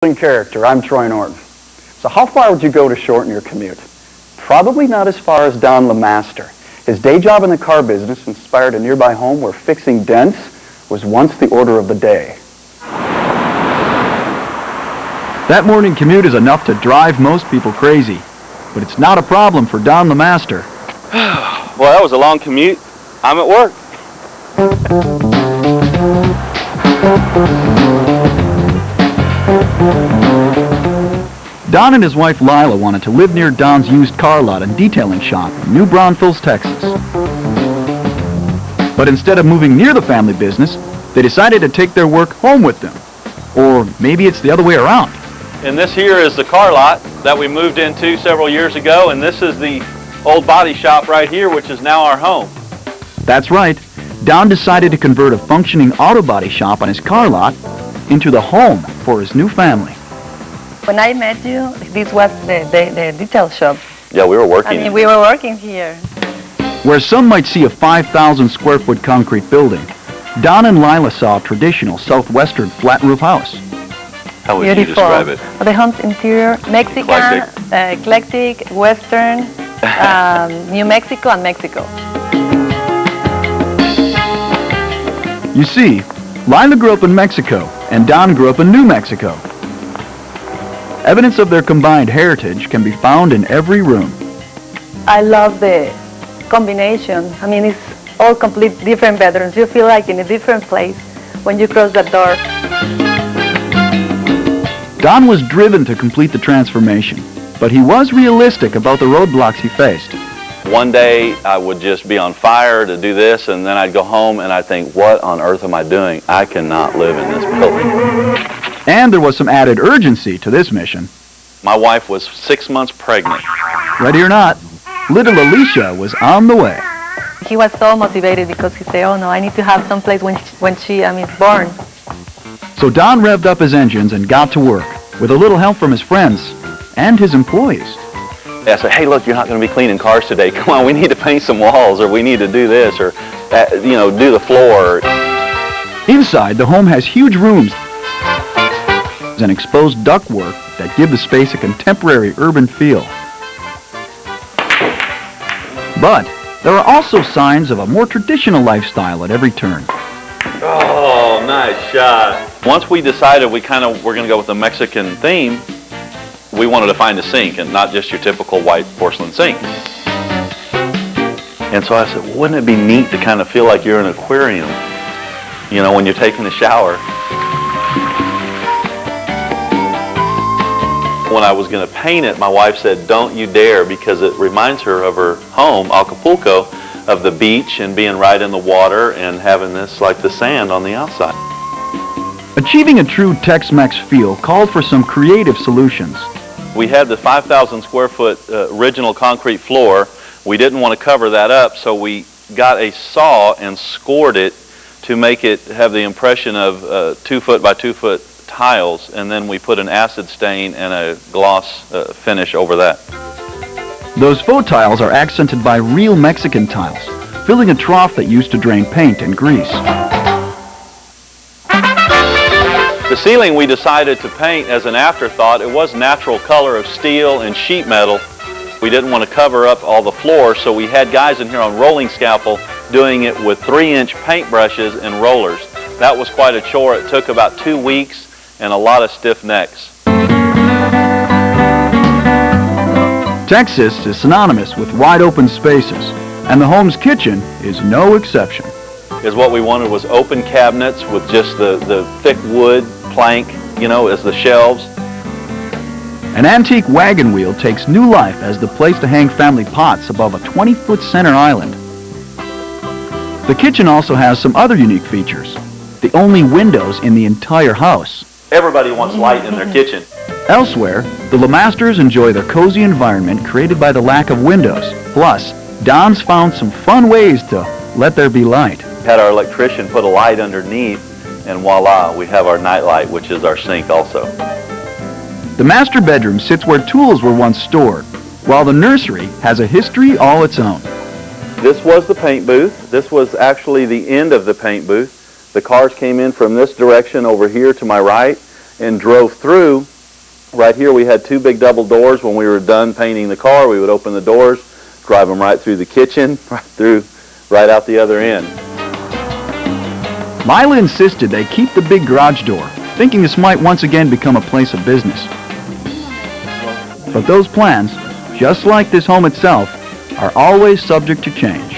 Character. I'm Troy Norton. So how far would you go to shorten your commute? Probably not as far as Don LeMaster. His day job in the car business inspired a nearby home where fixing dents was once the order of the day. That morning commute is enough to drive most people crazy, but it's not a problem for Don LeMaster. Well, that was a long commute. I'm at work. Don and his wife Lila wanted to live near Don's used car lot and detailing shop in New Braunfels, Texas. But instead of moving near the family business, they decided to take their work home with them. Or maybe it's the other way around. And this here is the car lot that we moved into several years ago, and this is the old body shop right here, which is now our home. That's right. Don decided to convert a functioning auto body shop on his car lot into the home for his new family. When I met you, this was the detail shop. Yeah, we were working. I mean, we were working here. Where some might see a 5,000 square foot concrete building, Don and Lila saw a traditional southwestern flat roof house. How would you describe it? The home's interior, Mexican, eclectic, Western, New Mexico and Mexico. You see, Lila grew up in Mexico and Don grew up in New Mexico. Evidence of their combined heritage can be found in every room. I love the combination. I mean, it's all complete different bedrooms. You feel like in a different place when you cross that door. Don was driven to complete the transformation, but he was realistic about the roadblocks he faced. One day I would just be on fire to do this, and then I'd go home and I'd think, what on earth am I doing? I cannot live in this building. And there was some added urgency to this mission. My wife was 6 months pregnant. Ready or not, little Alicia was on the way. He was so motivated because he said, oh no, I need to have some place when she is born. So Don revved up his engines and got to work, with a little help from his friends and his employees. I said, hey, look, you're not going to be cleaning cars today. Come on, we need to paint some walls, or we need to do this, or, do the floor. Inside, the home has huge rooms and exposed ductwork that give the space a contemporary urban feel. But there are also signs of a more traditional lifestyle at every turn. Oh, nice shot. Once we decided we're going to go with the Mexican theme, we wanted to find a sink and not just your typical white porcelain sink. And so I said, well, wouldn't it be neat to kind of feel like you're in an aquarium, when you're taking a shower? When I was going to paint it, my wife said, don't you dare, because it reminds her of her home, Acapulco, of the beach and being right in the water and having this like the sand on the outside. Achieving a true Tex-Mex feel called for some creative solutions. We had the 5,000 square foot original concrete floor. We didn't want to cover that up, so we got a saw and scored it to make it have the impression of 2 foot by 2 foot tiles, and then we put an acid stain and a gloss finish over that. Those faux tiles are accented by real Mexican tiles, filling a trough that used to drain paint and grease. The ceiling we decided to paint as an afterthought. It was natural color of steel and sheet metal. We didn't want to cover up all the floor, so we had guys in here on rolling scalpel doing it with 3-inch paint brushes and rollers. That was quite a chore. It took about 2 weeks and a lot of stiff necks. Texas is synonymous with wide open spaces, and the home's kitchen is no exception. What we wanted was open cabinets with just the thick wood plank, as the shelves. An antique wagon wheel takes new life as the place to hang family pots above a 20-foot center island. The kitchen also has some other unique features. The only windows in the entire house. Everybody wants light in their kitchen. Elsewhere, the LeMasters enjoy their cozy environment created by the lack of windows. Plus, Don's found some fun ways to let there be light. Had our electrician put a light underneath, and voila, we have our night light, which is our sink also. The master bedroom sits where tools were once stored, while the nursery has a history all its own. This was the paint booth. This was actually the end of the paint booth. The cars came in from this direction over here to my right, and drove through. Right here we had two big double doors. When we were done painting the car, we would open the doors, drive them right through the kitchen, right out the other end. Lila insisted they keep the big garage door, thinking this might once again become a place of business. But those plans, just like this home itself, are always subject to change.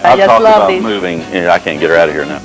I I've just talked love about this. moving. I can't get her out of here now.